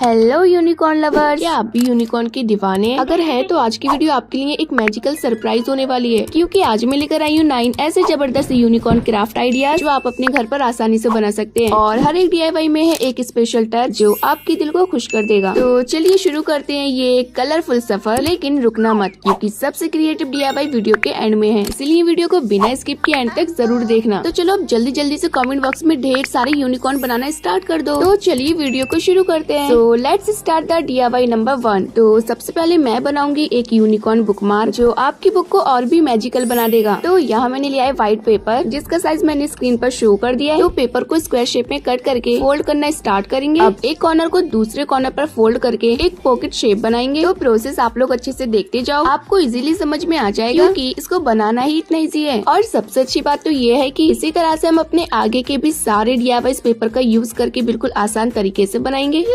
Hello unicorn lovers, क्या आप भी यूनिकॉर्न के दीवाने हैं? अगर है तो आज की वीडियो आपके लिए एक मैजिकल सरप्राइज होने वाली है, क्योंकि आज मैं लेकर आई हूँ 9 ऐसे जबरदस्त यूनिकॉर्न क्राफ्ट आइडियाज जो आप अपने घर पर आसानी से बना सकते हैं। और हर एक DIY में है एक स्पेशल टच जो आपके दिल को खुश कर देगा। तो चलिए शुरू करते हैं ये कलरफुल सफर। लेकिन रुकना मत, क्योंकि सबसे क्रिएटिव DIY वीडियो के एंड में है, इसलिए वीडियो को बिना स्किप किए एंड तक जरूर देखना। तो चलो अब जल्दी जल्दी से कमेंट बॉक्स में ढेर सारे यूनिकॉर्न बनाना स्टार्ट कर दो। तो चलिए वीडियो को शुरू करते हैं। तो let's start the DIY number 1। तो सबसे पहले मैं बनाऊंगी एक यूनिकॉर्न बुकमार्क जो आपकी बुक को और भी मैजिकल बना देगा। तो यहाँ मैंने लिया है व्हाइट पेपर, जिसका साइज मैंने स्क्रीन पर शो कर दिया है। तो पेपर को स्क्वायर शेप में कट करके फोल्ड करना स्टार्ट करेंगे। अब एक कॉर्नर को दूसरे कॉर्नर पर फोल्ड करके एक पॉकेट शेप बनाएंगे। तो प्रोसेस आप लोग अच्छे से देखते जाओ, आपको इजीली समझ में आ जाएगा, क्योंकि इसको बनाना ही इतना इजी है। और सबसे अच्छी बात तो ये है कि इसी तरह से हम अपने आगे के भी सारे DIY पेपर का यूज करके बिल्कुल आसान तरीके से बनाएंगे।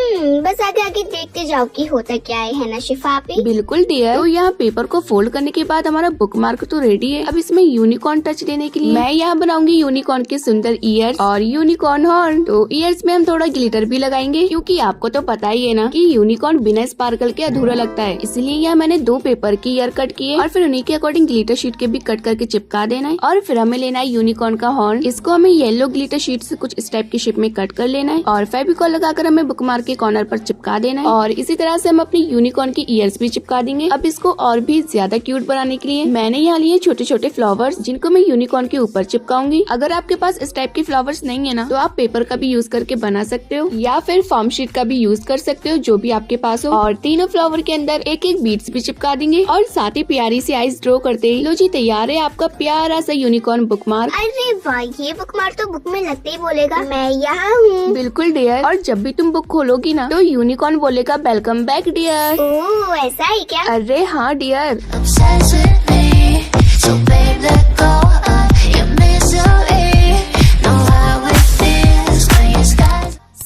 बस आगे आगे देखते जाओ कि होता क्या है ना शिफापी। बिल्कुल डियर। तो यहाँ पेपर को फोल्ड करने के बाद हमारा बुकमार्क तो रेडी है। अब इसमें यूनिकॉर्न टच देने के लिए मैं यहाँ बनाऊंगी यूनिकॉर्न के सुंदर ईयर्स और यूनिकॉर्न हॉर्न। तो ईयर्स में हम थोड़ा ग्लिटर भी लगाएंगे, क्योंकि आपको तो पता ही है ना कि यूनिकॉर्न बिना स्पार्कल के अधूरा लगता है। इसलिए यहाँ मैंने 2 पेपर की ईयर कट किए और फिर उन्हीं के अकॉर्डिंग ग्लिटर शीट के भी कट करके चिपका देना है। और फिर हमें लेना है यूनिकॉर्न का हॉर्न। इसको हमें येलो ग्लिटर शीट से कुछ इस टाइप की शेप में कट कर लेना है और फेविकॉल लगाकर हमें बुकमार्क के कॉर्नर पर चिपका देना है। और इसी तरह से हम अपनी यूनिकॉर्न की ईयर्स भी चिपका देंगे। अब इसको और भी ज्यादा क्यूट बनाने के लिए मैंने यहाँ लिए छोटे छोटे फ्लावर्स, जिनको मैं यूनिकॉर्न के ऊपर चिपकाऊंगी। अगर आपके पास इस टाइप के फ्लावर्स नहीं है ना, तो आप पेपर का भी यूज करके बना सकते हो या फिर फॉर्म शीट का भी यूज कर सकते हो, जो भी आपके पास हो। और तीनों फ्लावर के अंदर एक एक बीड्स भी चिपका देंगे और साथ ही प्यारी सी आइज ड्रॉ करते ही लो जी, तैयार है आपका प्यारा सा यूनिकॉर्न बुकमार्क। अरे वाह, ये बुकमार्क तो बुक में लगते ही बोलेगा मैं यहाँ हूँ। बिल्कुल डियर। और जब भी तुम बुक खोलोगी ना, तो यूनिकॉर्न बोलेगा वेलकम बैक डियर। ओह, ऐसा है क्या? अरे हाँ dear.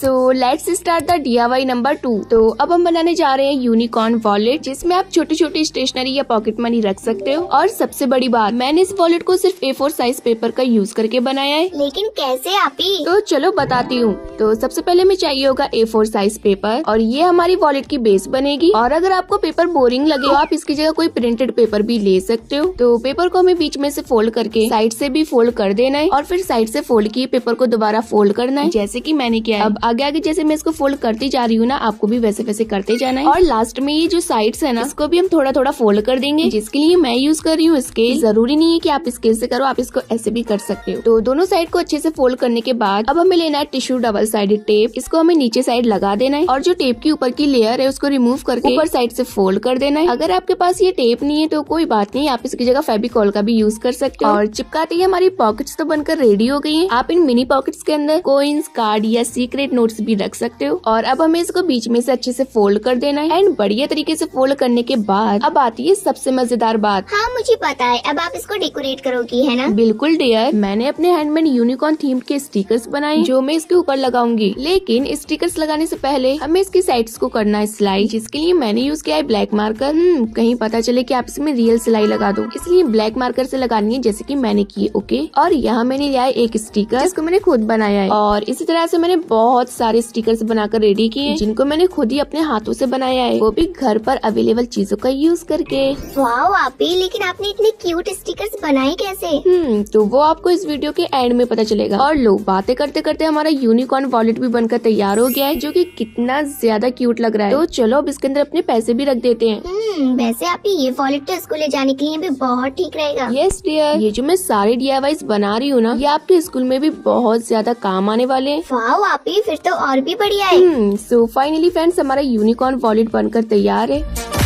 So let's start the DIY number 2। तो अब हम बनाने जा रहे हैं यूनिकॉर्न वॉलेट, जिसमें आप छोटी छोटी स्टेशनरी या पॉकेट मनी रख सकते हो। और सबसे बड़ी बात, मैंने इस वॉलेट को सिर्फ A4 साइज पेपर का यूज करके बनाया है। लेकिन कैसे आपी? तो चलो बताती हूँ। तो सबसे पहले हमें चाहिए होगा A4 साइज पेपर, और ये हमारी वॉलेट की बेस बनेगी। और अगर आपको पेपर बोरिंग लगे तो आप इसकी जगह कोई प्रिंटेड पेपर भी ले सकते हो। तो पेपर को हमें बीच में से फोल्ड करके साइड से भी फोल्ड कर देना है और फिर साइड से फोल्ड किए पेपर को दोबारा फोल्ड करना है, जैसे कि मैंने किया है। अब आगे आगे जैसे मैं इसको फोल्ड करती जा रही हूँ ना, आपको भी वैसे वैसे करते जाना है। और लास्ट में ये जो साइड्स है ना, इसको भी हम थोड़ा थोड़ा फोल्ड कर देंगे, जिसके लिए मैं यूज कर रही हूँ स्केल। जरूरी नहीं है कि आप स्केल से करो, आप इसको ऐसे भी कर सकते हो। तो दोनों साइड को अच्छे से फोल्ड करने के बाद अब हमें लेना है टिश्यू डबल साइडेड टेप। इसको हमें नीचे साइड लगा देना है और जो टेप की ऊपर की लेयर है उसको रिमूव करके ऊपर साइड से फोल्ड कर देना है। अगर आपके पास ये टेप नहीं है तो कोई बात नहीं, आप इसकी जगह फेविकॉल का भी यूज कर सकते हो। और चिपकाते ही हमारी पॉकेट्स तो बनकर रेडी हो गई है। आप इन मिनी पॉकेट्स के अंदर कॉइन्स, कार्ड या सीक्रेट नोट्स भी रख सकते हो। और अब हमें इसको बीच में से अच्छे से फोल्ड कर देना है। एंड बढ़िया तरीके से फोल्ड करने के बाद अब आती है सबसे मजेदार बात। हाँ मुझे पता है, अब आप इसको डेकोरेट करोगी है ना? बिल्कुल डियर। मैंने अपने हैंडमेड यूनिकॉर्न थीम के स्टिकर्स बनाए, जो मैं इसके ऊपर लगाऊंगी। लेकिन स्टिकर्स लगाने से पहले हमें इसकी साइड्स को करना है सिलाई, जिसके लिए मैंने यूज किया है ब्लैक मार्कर। कहीं पता चले कि आप इसमें रियल सिलाई लगा दो, इसलिए ब्लैक मार्कर से लगानी है, जैसे कि मैंने की। ओके। और यहाँ मैंने लिया है एक स्टिकर, जिसको मैंने खुद बनाया है। और इसी तरह से मैंने बहुत सारे स्टिकर्स बनाकर रेडी किए, जिनको मैंने खुद ही अपने हाथों से बनाया है, वो भी घर पर अवेलेबल चीजों का यूज करके। वाओ आपी, लेकिन आपने इतने क्यूट स्टिकर्स बनाए कैसे? तो वो आपको इस वीडियो के एंड में पता चलेगा। और लो, बातें करते करते हमारा यूनिकॉर्न वॉलेट भी बनकर तैयार हो गया है, जो कि कितना ज्यादा क्यूट लग रहा है। तो चलो अब इसके अंदर अपने पैसे भी रख देते हैं। वैसे आपी ये वॉलेट तो स्कूल ले जाने के लिए भी बहुत ठीक रहेगा। Yes dear. ये जो मैं सारे DIYs बना रही हूँ ना, ये आपके स्कूल में भी बहुत ज्यादा काम आने वाले हैं। वाओ आपी, फिर तो और भी बढ़िया है। सो फाइनली फ्रेंड्स, हमारा यूनिकॉर्न वॉलेट बनकर तैयार है।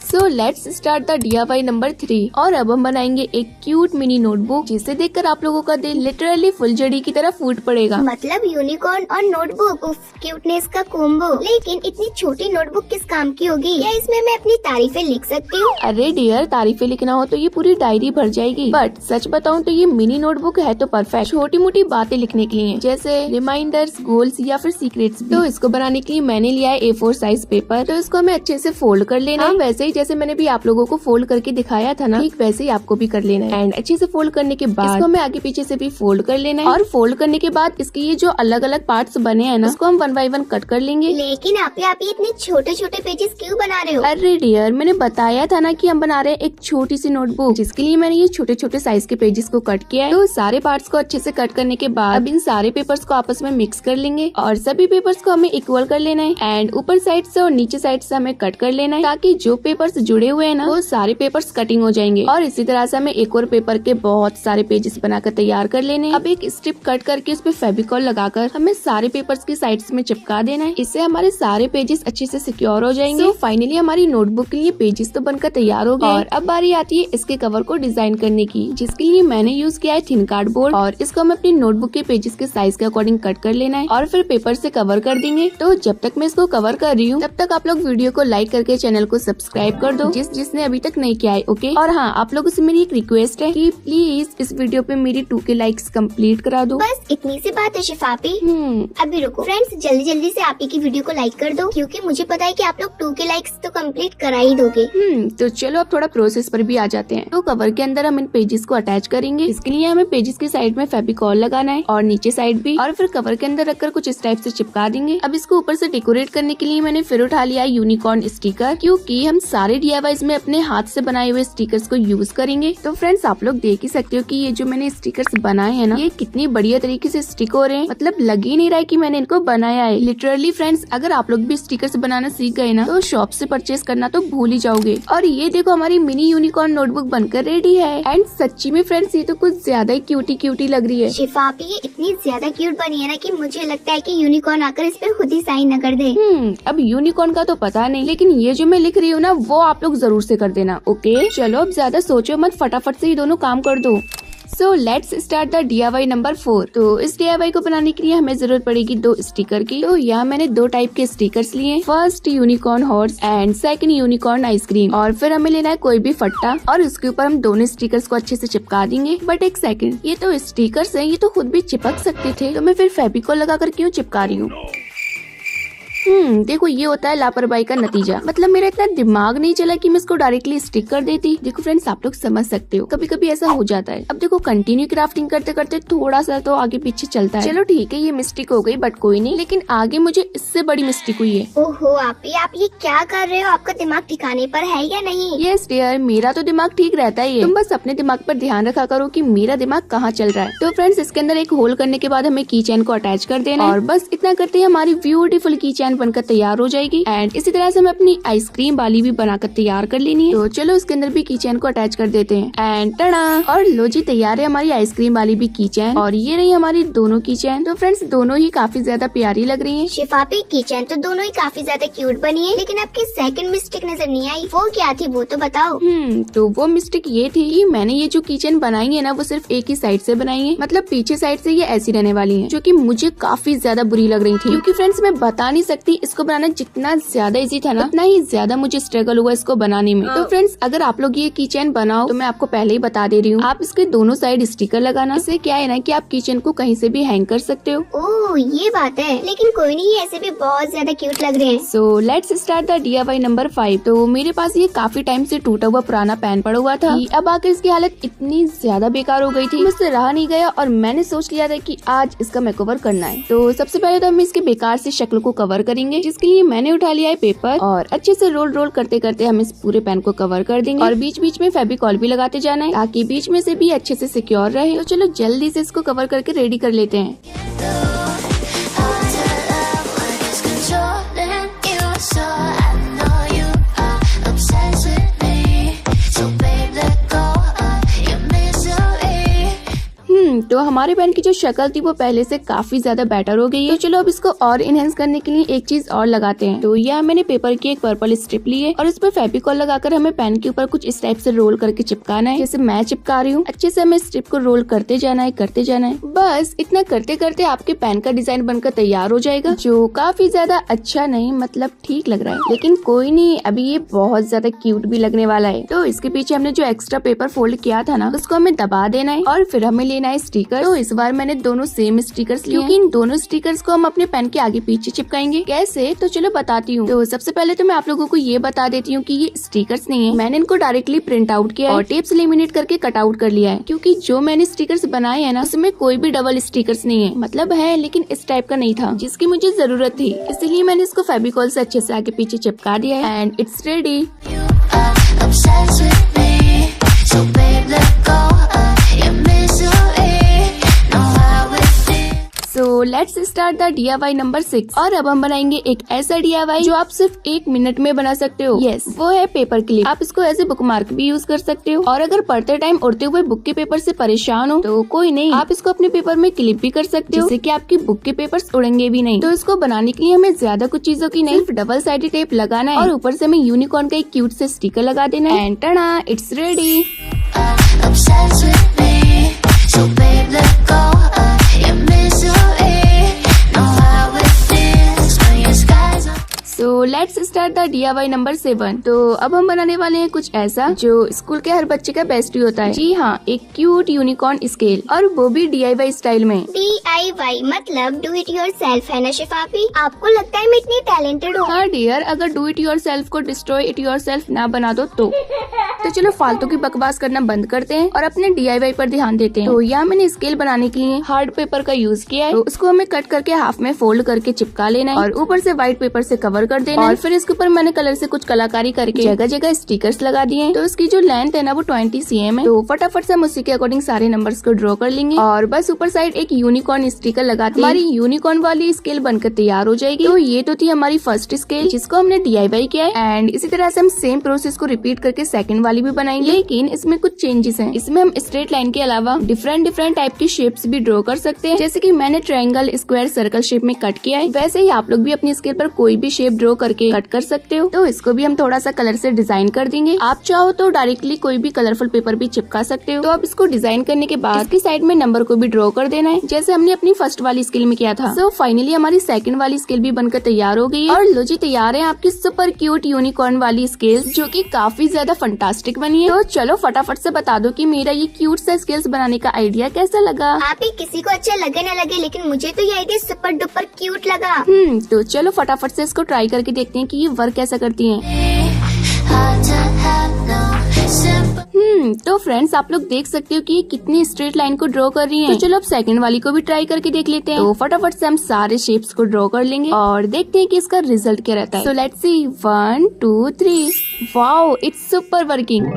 So let's start the DIY number 3। और अब हम बनाएंगे एक क्यूट मिनी नोटबुक, जिसे देखकर आप लोगों का दिल लिटरली फुलझड़ी की तरह फूट पड़ेगा। मतलब यूनिकॉर्न और नोटबुक, क्यूटनेस का कोम्बो। लेकिन इतनी छोटी नोटबुक किस काम की होगी? क्या इसमें मैं अपनी तारीफें लिख सकती हूँ? अरे डियर, तारीफें लिखना हो तो ये पूरी डायरी भर जाएगी। बट सच बताऊँ तो ये मिनी नोटबुक है तो परफेक्ट छोटी मोटी बातें लिखने के लिए, जैसे रिमाइंडर्स, गोल्स या फिर सीक्रेट्स। तो इसको बनाने के लिए मैंने लिया है A4 साइज पेपर। तो इसको हमें अच्छे से फोल्ड कर लेना है, वैसे ही जैसे मैंने भी आप लोगों को फोल्ड करके दिखाया था ना, ठीक वैसे ही आपको भी कर लेना है। एंड अच्छे से फोल्ड करने के बाद इसको हमें आगे पीछे से भी फोल्ड कर लेना है। और फोल्ड करने के बाद इसके ये जो अलग अलग पार्ट्स बने हैं ना, उसको हम 1 बाय 1 कट कर लेंगे। लेकिन आप इतने छोटे छोटे पेजेस क्यों बना रहे हो? अरे डियर, मैंने बताया था ना कि हम बना रहे हैं एक छोटी सी नोटबुक, जिसके लिए मैंने ये छोटे छोटे साइज के पेजेस को कट किया है। तो सारे पार्ट्स को अच्छे से कट करने के बाद अब इन सारे पेपर्स को आपस में मिक्स कर लेंगे और सभी पेपर्स को हमें इक्वल कर लेना है। एंड ऊपर साइड से और नीचे साइड से हमें कट कर लेना है, ताकि जो पेपर्स जुड़े हुए हैं ना, वो सारे पेपर्स कटिंग हो जाएंगे। और इसी तरह से हमें एक और पेपर के बहुत सारे पेजेस बनाकर तैयार कर लेने हैं। अब एक स्ट्रिप कट करके उस पे फेविकॉल लगाकर हमें सारे पेपर्स की साइड्स में चिपका देना है। इससे हमारे सारे पेजेस अच्छे से सिक्योर हो जाएंगे। फाइनली हमारी नोटबुक के लिए पेजेस तो बनकर तैयार हो गए। और अब बारी आती है इसके कवर को डिजाइन करने की, जिसके लिए मैंने यूज किया है थिन कार्डबोर्ड। और इसको हमें अपनी नोटबुक के पेजेस के साइज के अकॉर्डिंग कट कर लेना है और फिर पेपर से कवर कर देंगे। तो जब तक मैं इसको कवर कर रही हूँ, तब तक आप लोग वीडियो को लाइक करके चैनल को सब्सक्राइब कर दो, जिसने अभी तक नहीं किया है। ओके। और हाँ, आप लोगों से मेरी एक रिक्वेस्ट है कि प्लीज इस वीडियो पे मेरी 2K लाइक्स कंप्लीट करा दो। बस इतनी सी बात है शिफापी। अभी रुको फ्रेंड्स, जल्दी जल्दी से आप ही की वीडियो को लाइक कर दो, क्योंकि मुझे पता है कि आप लोग 2K लाइक्स तो कंप्लीट करा ही दोगे। तो चलो अब थोड़ा प्रोसेस पर भी आ जाते हैं। तो कवर के अंदर हम इन पेजेस को अटैच करेंगे। इसके लिए हमें पेजेस की साइड में फेविकॉल लगाना है और नीचे साइड भी, और फिर कवर के अंदर रखकर कुछ इस टाइप से चिपका देंगे। अब इसको ऊपर से डेकोरेट करने के लिए मैंने फिर उठा लिया यूनिकॉर्न स्टिकर, क्योंकि हम सारे DIYs में अपने हाथ से बनाए हुए स्टिकर्स को यूज करेंगे। तो फ्रेंड्स, आप लोग देख ही सकते हो कि ये जो मैंने स्टिकर्स बनाए हैं ना, ये कितनी बढ़िया तरीके से स्टिक हो रहे हैं। मतलब लग ही नहीं रहा है कि मैंने इनको बनाया है। लिटरली फ्रेंड्स, अगर आप लोग भी स्टिकर्स बनाना सीख गए ना, तो शॉप से परचेज करना तो भूल ही जाओगे। और ये देखो, हमारी मिनी यूनिकॉर्न नोटबुक बनकर रेडी है। एंड सच्ची में फ्रेंड्स, ये तो कुछ ज्यादा ही क्यूटी लग रही है। शिफापी, ये इतनी ज्यादा क्यूट बनी है ना कि मुझे लगता है कि यूनिकॉर्न आकर इस पे खुद ही साइन न कर दे। अब यूनिकॉर्न का तो पता नहीं, लेकिन ये जो मैं लिख रही हूँ ना, वो आप लोग जरूर से कर देना। ओके, चलो अब ज्यादा सोचो मत, फटाफट से ये दोनों काम कर दो। So let's start the DIY number 4। तो इस DIY को बनाने के लिए हमें जरूरत पड़ेगी 2 स्टिकर की। तो यहाँ मैंने 2 टाइप के स्टिकर्स लिए। First unicorn horse and second unicorn ice cream. और फिर हमें लेना है कोई भी फट्टा और उसके ऊपर हम दोनों स्टिकर्स को अच्छे से चिपका देंगे। बट एक सेकंड, ये तो स्टिकर्स हैं, ये तो खुद भी चिपक सकते थे, तो मैं फिर फेविकॉल लगाकर क्यों चिपका रही हूँ? देखो, ये होता है लापरवाही का नतीजा। मतलब मेरा इतना दिमाग नहीं चला कि मैं इसको डायरेक्टली स्टिक कर देती। देखो फ्रेंड्स, आप लोग समझ सकते हो, कभी कभी ऐसा हो जाता है। अब देखो, कंटिन्यू क्राफ्टिंग करते करते थोड़ा सा तो आगे पीछे चलता है। चलो ठीक है, ये मिस्टेक हो गई, बट कोई नहीं। लेकिन आगे मुझे इससे बड़ी मिस्टेक हुई है। ओहो आप ये क्या कर रहे हो? आपका दिमाग ठिकाने पर है या नहीं? यस डियर, मेरा तो दिमाग ठीक रहता ही है। तुम बस अपने दिमाग पर ध्यान रखा करो कि मेरा दिमाग कहाँ चल रहा है। तो फ्रेंड्स, इसके अंदर एक होल करने के बाद हमें की चैन को अटैच कर देना है। और बस इतना करते ही हमारी ब्यूटीफुल की चैन बनकर तैयार हो जाएगी। एंड इसी तरह से हमें अपनी आइसक्रीम वाली भी बनाकर तैयार कर लेनी है। तो चलो इसके अंदर भी की चैन को अटैच कर देते हैं। एंड टड़ा, और लो जी, तैयार है हमारी आइसक्रीम वाली भी की चैन। और ये रही हमारी दोनों की चैन। तो फ्रेंड्स, दोनों ही काफी ज्यादा प्यारी लग रही है। शिफापी, की चैन तो दोनों ही काफी ज्यादा क्यूट बनी है, लेकिन आपकी सेकंड मिस्टेक नजर नहीं आई। वो क्या थी, वो तो बताओ। तो वो मिस्टेक ये थी कि मैंने ये जो की चैन बनाई है ना, वो सिर्फ एक ही साइड से बनाई है। मतलब पीछे साइड से ये ऐसी रहने वाली है, जो कि मुझे काफी ज्यादा बुरी लग रही थी। क्योंकि फ्रेंड्स, मैं बता नहीं सकती, इसको बनाना जितना ज्यादा इजी था ना, उतना ही ज्यादा मुझे स्ट्रगल हुआ इसको बनाने में। तो फ्रेंड्स, अगर आप लोग ये की चैन बनाओ, तो मैं आपको पहले ही बता दे रही हूँ, आप इसके दोनों साइड स्टिकर लगाना। इससे क्या है ना कि आप किचन को कहीं से भी हैंग कर सकते हो। ओह, ये बात है। लेकिन कोई नहीं, ऐसे भी बहुत ज्यादा क्यूट लग रहे हैं। So let's start the DIY number 5। तो मेरे पास ये काफी टाइम से टूटा हुआ पुराना पेन पड़ा हुआ था। अब आकर इसकी हालत इतनी ज्यादा बेकार हो गई थी, मुझसे रहा नहीं गया और मैंने सोच लिया था कि आज इसका मेकओवर करना है। तो सबसे पहले तो हम इसके बेकार से शक्ल को कवर करेंगे, जिसके लिए मैंने उठा लिया है पेपर और अच्छे से रोल करते करते हम इस पूरे पेन को कवर कर देंगे। और बीच बीच में फेविकॉल भी लगाते जाना है, ताकि बीच में से भी अच्छे से सिक्योर रहे। तो चलो जल्दी से इसको कवर करके रेडी कर लेते हैं। तो हमारे पेन की जो शक्ल थी वो पहले से काफी ज्यादा बेटर हो गई है। तो चलो अब इसको और इनहेंस करने के लिए एक चीज और लगाते हैं। तो यह मैंने पेपर की एक पर्पल स्ट्रिप ली है और इस पर फेविकॉल लगाकर हमें पेन के ऊपर कुछ इस टाइप से रोल करके चिपकाना है, जैसे मैं चिपका रही हूँ। अच्छे से हमें स्ट्रिप को रोल करते जाना है। बस इतना करते करते आपके पेन का डिजाइन बनकर तैयार हो जाएगा, जो काफी ज्यादा अच्छा नहीं, मतलब ठीक लग रहा है, लेकिन कोई नहीं, अभी ये बहुत ज्यादा क्यूट भी लगने वाला है। तो इसके पीछे हमने जो एक्स्ट्रा पेपर फोल्ड किया था ना, उसको हमें दबा देना है और फिर हमें लेना है स्टिकर स्टिकर। तो इस बार मैंने दोनों सेम स्टिकर्स लिए क्योंकि इन दोनों स्टिकर्स को हम अपने पेन के आगे पीछे चिपकाएंगे। कैसे, तो चलो बताती हूँ। तो सबसे पहले तो मैं आप लोगों को ये बता देती हूँ कि ये स्टिकर्स नहीं है, मैंने इनको डायरेक्टली प्रिंट आउट किया है और टेप से लेमिनेट करके कट आउट कर लिया है, क्योंकि जो मैंने स्टिकर्स बनाए हैं ना उसमें कोई भी डबल स्टिकर्स नहीं है, मतलब है लेकिन इस टाइप का नहीं था जिसकी मुझे जरूरत थी, इसलिए मैंने इसको फेविकॉल से अच्छे से आगे पीछे चिपका दिया है and it's ready. So let's start the DIY number 6 और अब हम बनाएंगे एक ऐसा DIY जो आप सिर्फ 1 मिनट में बना सकते हो। यस, वो है पेपर क्लिप। आप इसको एज ए बुक मार्क भी यूज कर सकते हो और अगर पढ़ते टाइम उड़ते हुए बुक के पेपर से परेशान हो तो कोई नहीं, आप इसको अपने पेपर में क्लिप भी कर सकते हो जिससे कि आपकी बुक के पेपर्स उड़ेंगे भी नहीं। तो इसको बनाने के लिए हमें ज्यादा कुछ चीजों की नहीं, सिर्फ डबल साइडेड टेप लगाना है और ऊपर से हमें यूनिकॉर्न का एक क्यूट से स्टिकर लगा देना है and tada, it's ready. So let's start the DIY number 7। तो अब हम बनाने वाले हैं कुछ ऐसा जो स्कूल के हर बच्चे का बेस्ट ही होता है। जी हाँ, एक क्यूट यूनिकॉर्न स्केल और वो भी DIY स्टाइल में। DIY मतलब डू इट योरसेल्फ है ना शिफापी? आपको लगता है मैं इतनी टैलेंटेड हूँ? हाँ डियर, अगर डू इट योरसेल्फ को डिस्ट्रॉय इट योरसेल्फ ना बना दो तो चलो फालतू की बकवास करना बंद करते हैं और अपने DIY पर ध्यान देते हैं। तो यहाँ मैंने स्केल बनाने के लिए हार्ड पेपर का यूज किया है, तो उसको हमें कट करके हाफ में फोल्ड करके चिपका लेना है और ऊपर से व्हाइट पेपर से कवर कर देना और फिर इसके ऊपर मैंने कलर से कुछ कलाकारी करके जगह जगह स्टिकर्स लगा दिए। तो इसकी जो लेंथ है ना वो 20 cm है, तो फटाफट से हम उसी के अकॉर्डिंग सारे नंबर्स को ड्रॉ कर लेंगे और बस ऊपर साइड एक यूनिकॉर्न स्टिकर लगाते हैं। हमारी यूनिकॉर्न वाली स्केल बनकर तैयार हो जाएगी। तो ये तो थी हमारी फर्स्ट स्केल जिसको हमने DIY किया है एंड इसी तरह से हम सेम प्रोसेस को रिपीट करके सेकंड वाली भी बनाएंगे, लेकिन इसमें कुछ चेंजेस हैं। इसमें हम स्ट्रेट लाइन के अलावा डिफरेंट टाइप की शेप्स भी ड्रॉ कर सकते हैं, जैसे कि मैंने ट्रायंगल, स्क्वायर, सर्कल शेप में कट किया है, वैसे ही आप लोग भी अपनी स्केल पर कोई भी शेप ड्रॉ करके कट कर सकते हो। तो इसको भी हम थोड़ा सा कलर से डिजाइन कर देंगे। आप चाहो तो डायरेक्टली कोई भी कलरफुल पेपर भी चिपका सकते हो। तो अब इसको डिजाइन करने के बाद इसकी साइड में नंबर को भी ड्रॉ कर देना है, जैसे हमने अपनी फर्स्ट वाली स्केल में किया था। सो फाइनली हमारी सेकंड वाली स्केल भी बनकर तैयार हो गई है और लो जी तैयार है आपकी सुपर क्यूट यूनिकॉर्न वाली स्केल जो कि काफी ज्यादा फंटास्टिक बनी है। तो चलो फटाफट से बता दो कि मेरा ये क्यूट सा स्केल्स बनाने का आइडिया कैसा लगा। आप ही किसी को अच्छा लगे न लगे, लेकिन मुझे तो ये आइडिया सुपर डुपर क्यूट लगा। तो चलो फटाफट से इसको ट्राई करके देखते हैं कि ये वर्क कैसा करती हैं। तो फ्रेंड्स आप लोग देख सकते हो कि ये कितनी स्ट्रेट लाइन को ड्रॉ कर रही हैं। तो चलो अब सेकंड वाली को भी ट्राई करके देख लेते हैं। तो फटाफट से हम सारे शेप्स को ड्रॉ कर लेंगे और देखते हैं कि इसका रिजल्ट क्या रहता है। So let's see 1 2 3। Wow, it's super working.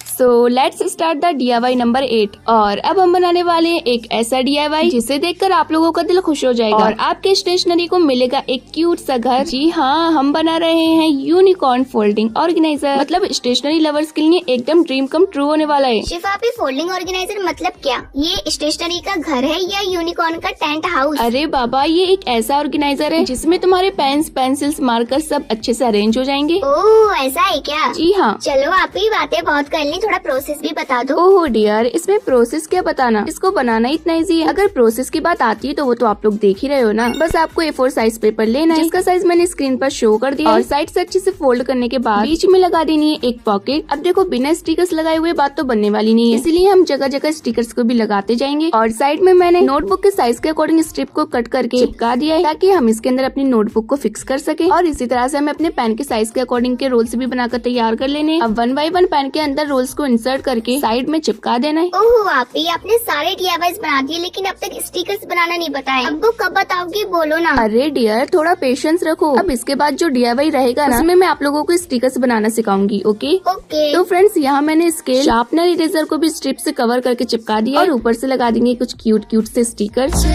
So let's start the DIY number 8 और अब हम बनाने वाले हैं एक ऐसा DIY जिसे देखकर आप लोगों का दिल खुश हो जाएगा और आपके स्टेशनरी को मिलेगा एक क्यूट सा घर। जी हाँ, हम बना रहे हैं यूनिकॉर्न फोल्डिंग ऑर्गेनाइजर, मतलब स्टेशनरी लवर्स के लिए एकदम ड्रीम कम ट्रू होने वाला है। शिफापी फोल्डिंग ऑर्गेनाइजर मतलब क्या? ये स्टेशनरी का घर है या यूनिकॉर्न का टेंट हाउस? अरे बाबा, ये एक ऐसा ऑर्गेनाइजर है जिसमें तुम्हारे पेन्स, पेंसिल्स, मार्कर सब अच्छे से अरेंज हो जाएंगे। ओह ऐसा है क्या? जी हाँ। चलो आप ही बातें बहुत कर ली, थोड़ा प्रोसेस भी बता दो। ओहो डियर, इसमें प्रोसेस क्या बताना, इसको बनाना इतना इजी है। अगर प्रोसेस की बात आती है तो वो तो आप लोग देख ही रहे हो ना। बस आपको A4 साइज पेपर लेना है जिसका साइज मैंने स्क्रीन पर शो कर दिया और साइड से अच्छे से फोल्ड करने के बाद बीच में लगा देनी है एक पॉकेट। अब देखो बिना स्टिकर्स लगाए हुए बात तो बनने वाली नहीं है, इसलिए हम जगह जगह स्टिकर्स को भी लगाते जाएंगे। और साइड में मैंने नोटबुक के साइज के अकॉर्डिंग स्ट्रिप को कट करके चिपका दिया है ताकि हम इसके अंदर अपनी नोटबुक को फिक्स कर सके। और इसी तरह से हमें अपने पेन के साइज के अकॉर्डिंग के रोल्स भी बनाकर तैयार कर लेने। अब 1 बाय 1 पेन के अंदर रोल्स को इंसर्ट करके साइड में चिपका देना है। ओह आपने सारे DIYs बना दिए, लेकिन अब तक स्टिकर्स बनाना नहीं बताया। अब कब बताओगी, बोलो ना। अरे डियर, थोड़ा पेशेंस रखो। अब इसके बाद जो DIY रहेगा ना उसमें मैं आप लोगों को स्टिकर्स बनाना सिखाऊंगी। Okay okay. तो फ्रेंड्स यहाँ मैंने स्केल, शार्पनर, इरेजर को भी स्ट्रिप से कवर करके चिपका दिया और ऊपर से लगा देंगे कुछ क्यूट से स्टिकर्स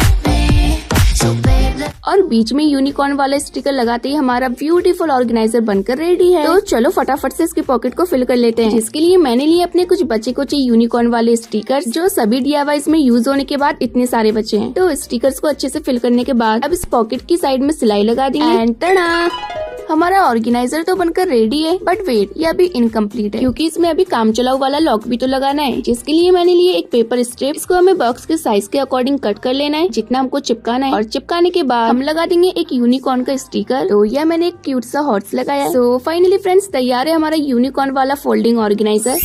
और बीच में यूनिकॉर्न वाला स्टिकर लगाते ही हमारा ब्यूटीफुल ऑर्गेनाइजर बनकर रेडी है। तो चलो फटाफट से इसकी पॉकेट को फिल कर लेते हैं, जिसके लिए मैंने लिए अपने कुछ बचे कुछ यूनिकॉर्न वाले स्टिकर्स जो सभी DIYs में यूज होने के बाद इतने सारे बचे हैं। तो स्टिकर्स को अच्छे से फिल करने के बाद अब इस पॉकेट की साइड में सिलाई लगा देंगे एंड टड़ा, हमारा ऑर्गेनाइजर तो बनकर रेडी है, बट वेट, ये अभी इनकम्प्लीट है क्योंकि इसमें अभी काम चलाऊ वाला लॉक भी तो लगाना है, जिसके लिए मैंने लिए एक पेपर स्ट्रिप। इसको हमें बॉक्स के साइज के अकॉर्डिंग कट कर लेना है जितना हमको चिपकाना है, और चिपकाने के बाद हम लगा देंगे एक यूनिकॉर्न का स्टिकर। तो यह मैंने एक क्यूट सा हॉर्स लगाया। सो फाइनली फ्रेंड्स, तैयार है हमारा यूनिकॉर्न वाला folding organiser.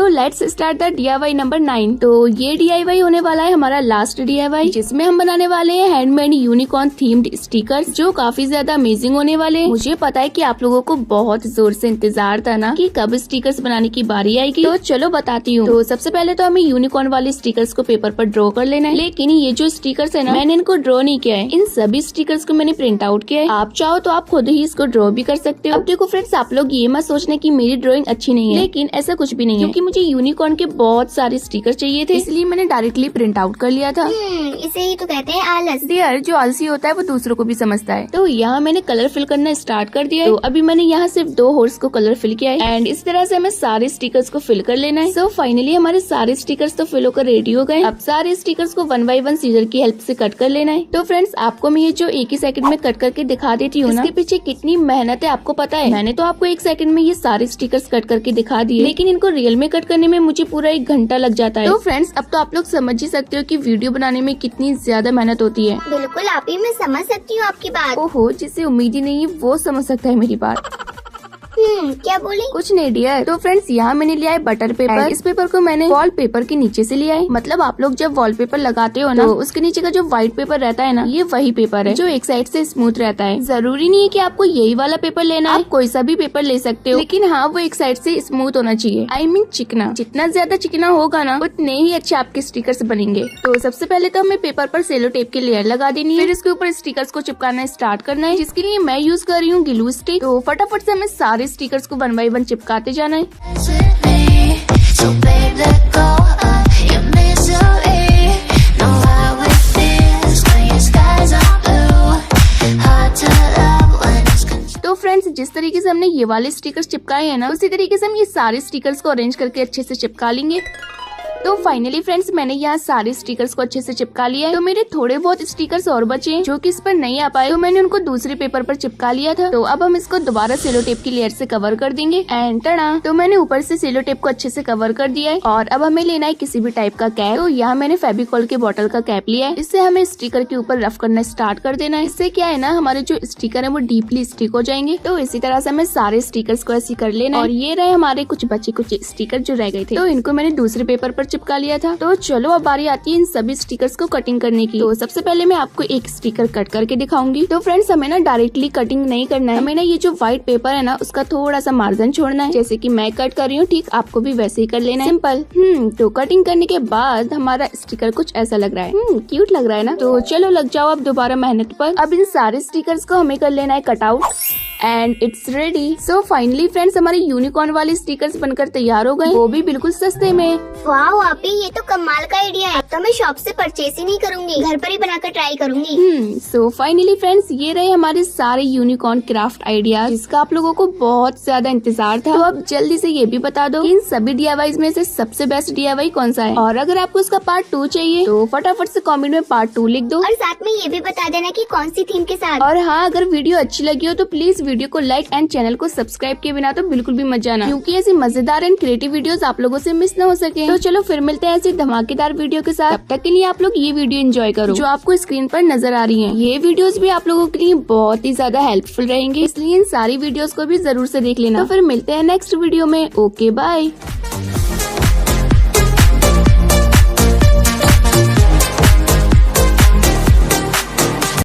Let's start the DIY number 9। तो ये DIY होने वाला है हमारा लास्ट DIY, जिसमें हम बनाने वाले हैं हैंडमेड यूनिकॉर्न थीम्ड स्टिकर्स, जो काफी ज्यादा अमेजिंग होने वाले हैं। मुझे पता है कि आप लोगों को बहुत जोर से इंतजार था ना कि कब स्टिकर्स बनाने की बारी आएगी, तो चलो बताती हूँ। तो सबसे पहले तो हमें यूनिकॉर्न वाले स्टिकर्स को पेपर पर ड्रॉ कर लेना है, लेकिन ये जो स्टिकर्स है ना, मैंने इनको ड्रॉ नहीं किया है। इन सभी स्टिकर्स को मैंने प्रिंट आउट किया है। आप चाहो तो आप खुद ही इसको ड्रॉ भी कर सकते हो। अब देखो फ्रेंड्स, आप लोग ये मत सोचना कि मेरी ड्रॉइंग अच्छी नहीं है, लेकिन ऐसा कुछ भी नहीं है, क्योंकि मुझे यूनिकॉर्न के बहुत सारे स्टिकर चाहिए थे, इसलिए मैंने डायरेक्टली प्रिंट आउट कर लिया था। इसे ही तो कहते हैं आलस। डियर, जो आलसी होता है वो दूसरों को भी समझता है। तो यहाँ मैंने कलर फिल करना स्टार्ट कर दिया है। तो अभी मैंने यहाँ सिर्फ 2 हॉर्स को कलर फिल किया है, एंड इस तरह से हमें सारे स्टिकर्स को फिल कर लेना है। सो फाइनली हमारे सारे स्टिकर्स तो फिल होकर रेडी हो गए। अब सारे स्टिकर्स को 1 बाय 1 सीजर की हेल्प से कट कर लेना है। तो फ्रेंड्स, आपको मैं ये जो एक ही सेकंड में कट करके दिखा देती हूँ ना, इसके पीछे कितनी मेहनत है आपको पता है। मैंने तो आपको 1 सेकंड में ये सारे स्टिकर्स कट करके दिखा दिए, लेकिन इनको रियल में कट करने में मुझे पूरा 1 घंटा लग जाता है। तो फ्रेंड्स, अब तो आप लोग समझ ही सकते हो कि वीडियो बनाने में कितनी ज्यादा मेहनत होती है। बिल्कुल आप ही, मैं समझ सकती हूँ आपकी बात। ओहो, जिसे उम्मीद ही नहीं है वो समझ सकता है मेरी बात। क्या बोली? कुछ नहीं डियर। तो फ्रेंड्स, यहाँ मैंने लिया है बटर पेपर। इस पेपर को मैंने वॉल पेपर के नीचे से लिया है। मतलब आप लोग जब वॉल पेपर लगाते हो ना, तो उसके नीचे का जो व्हाइट पेपर रहता है ना, ये वही पेपर है जो एक साइड से स्मूथ रहता है। जरूरी नहीं है कि आपको यही वाला पेपर लेना है, आप कोई सा भी पेपर ले सकते हो, लेकिन हाँ, वो एक साइड से स्मूथ होना चाहिए। I mean चिकना। जितना ज्यादा चिकना होगा ना, उतने ही अच्छे आपके स्टिकर्स बनेंगे। तो सबसे पहले तो हमें पेपर पर सेलो टेप की लेयर लगा देनी है, फिर इसके ऊपर स्टिकर्स को चिपकाना स्टार्ट करना है, जिसके लिए मैं यूज कर रही हूँ ग्लू स्टिक। तो फटाफट से हमें सारे स्टिकर्स को 1 बाय 1 चिपकाते जाना है। तो फ्रेंड्स, जिस तरीके से हमने ये वाले स्टिकर्स चिपकाए हैं ना, उसी तरीके से हम ये सारे स्टिकर्स को अरेंज करके अच्छे से चिपका लेंगे। तो फाइनली फ्रेंड्स, मैंने यहाँ सारे स्टिकर्स को अच्छे से चिपका लिया है। तो मेरे थोड़े बहुत स्टिकर्स और बचे हैं जो कि इस पर नहीं आ पाए, तो मैंने उनको दूसरे पेपर पर चिपका लिया था। तो अब हम इसको दोबारा सेलो टेप की लेयर से कवर कर देंगे, एंड टड़ा। तो मैंने ऊपर से सेलो टेप को अच्छे से कवर कर दिया है। और अब हमें लेना है किसी भी टाइप का कैप। तो यहाँ मैंने फेविकॉल के बॉटल का कैप लिया है। इससे हमें स्टिकर के ऊपर रफ करना स्टार्ट कर देना है। इससे क्या है ना, हमारे जो स्टिकर है वो डीपली स्टिक हो जाएंगे। तो इसी तरह से हमें सारे स्टिकर्स को ऐसे कर लेना है। और ये रहे हमारे कुछ स्टिकर जो रह गए थे, तो इनको मैंने दूसरे पेपर पर चिपका लिया था। तो चलो अब बारी आती है इन सभी स्टिकर्स को कटिंग करने की। तो सबसे पहले मैं आपको एक स्टिकर कट करके दिखाऊंगी। तो फ्रेंड्स, हमें ना डायरेक्टली कटिंग नहीं करना है, हमें ना ये जो व्हाइट पेपर है ना, उसका थोड़ा सा मार्जिन छोड़ना है। जैसे कि मैं कट कर रही हूँ, ठीक आपको भी वैसे ही कर लेना है, सिंपल। तो कटिंग करने के बाद हमारा स्टिकर कुछ ऐसा लग रहा है। क्यूट लग रहा है ना। तो चलो लग जाओ अब दोबारा मेहनत पर। अब इन सारे स्टिकर्स को हमें कर लेना है cut out, and it's ready. So finally friends, हमारे यूनिकॉर्न वाले स्टिकर्स बनकर तैयार हो गए, वो भी बिल्कुल सस्ते में। वाओ आपी, ये तो कमाल का आइडिया है। तो मैं शॉप से परचेस ही नहीं करूंगी, घर पर ही बनाकर ट्राई करूंगी। सो फाइनली फ्रेंड्स, ये रहे हमारे सारे यूनिकॉर्न क्राफ्ट आइडियाज, जिसका आप लोगों को बहुत ज्यादा इंतजार था। तो अब जल्दी से ये भी बता दो कि इन सभी DIYs में से सबसे बेस्ट DIY कौन सा है, और अगर आपको इसका पार्ट 2 चाहिए तो फटाफट से कमेंट में पार्ट 2 लिख दो, और साथ में ये भी बता देना कि कौन सी थीम के साथ। और हाँ, अगर वीडियो अच्छी लगी हो तो प्लीज वीडियो को लाइक एंड चैनल को सब्सक्राइब किए बिना तो बिल्कुल भी मत जाना, क्योंकि ऐसी मजेदार एंड क्रिएटिव वीडियोस आप लोगों से मिस न हो सके। तो चलो फिर मिलते हैं ऐसी धमाकेदार वीडियो के साथ। तब तक के लिए आप लोग ये वीडियो एंजॉय करो जो आपको स्क्रीन पर नजर आ रही है। ये वीडियोस भी आप लोगों के लिए बहुत ही ज्यादा हेल्पफुल रहेंगे, इसलिए इन सारी वीडियोस को भी जरूर से देख लेना। तो फिर मिलते हैं नेक्स्ट वीडियो में। Okay bye.